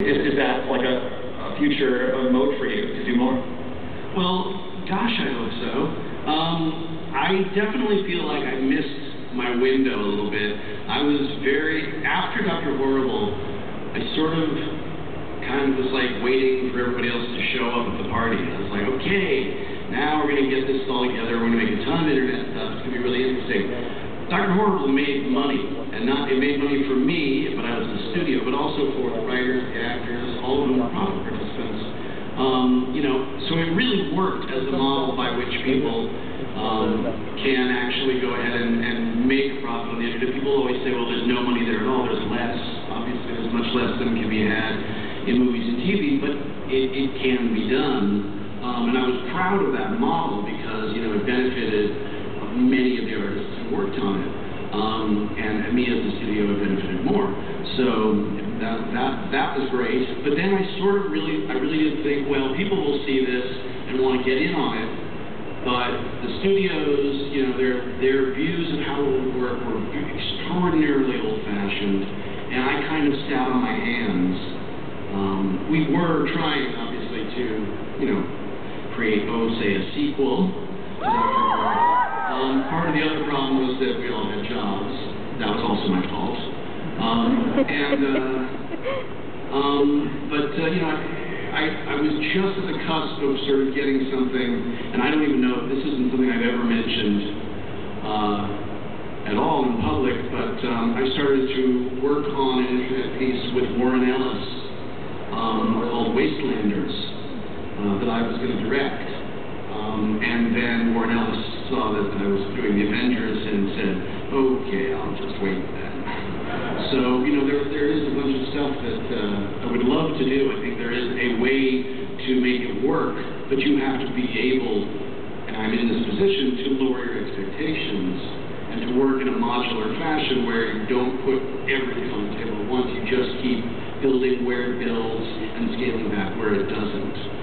Is that like a future mode for you to do more? Well, gosh, I hope so. I definitely feel like I missed my window a little bit. I was after Dr. Horrible, I sort of kind of was like waiting for everybody else to show up at the party. I was like, okay, now we're going to get this all together. We're going to make a ton of internet stuff. It's going to be really interesting. Dr. Horrible made money, and it made money for me, but I was in the studio, but also for the writers, the actors, all of them were profit participants. So it really worked as a model by which people can actually go ahead and make a profit on the internet. People always say, well, there's no money there at all. There's less. Obviously, there's much less than can be had in movies and TV, but it can be done. And I was proud of that model because, it benefited many of the artists who worked on it. And me as the studio have benefited more. So that was great. But then I really did think, well, people will see this and want to get in on it. But the studios, their views of how it would work were extraordinarily old-fashioned, and I kind of sat on my hands. We were trying, obviously, to, create, say, a sequel to Dr. Horrible. Part of the other problem was that we all had jobs. That was also my fault. I was just at the cusp of sort of getting something, and I don't even know if this isn't something I've ever mentioned at all in public, but I started to work on an internet piece with Warren Ellis called Wastelanders that I was going to direct. And then Warren Ellis saw that I was doing the Avengers and said, okay, I'll just wait then. So, there is a bunch of stuff that I would love to do. I think there is a way to make it work, but you have to be able, and I'm in this position, to lower your expectations and to work in a modular fashion where you don't put everything on the table at once. You just keep building where it builds and scaling back where it doesn't.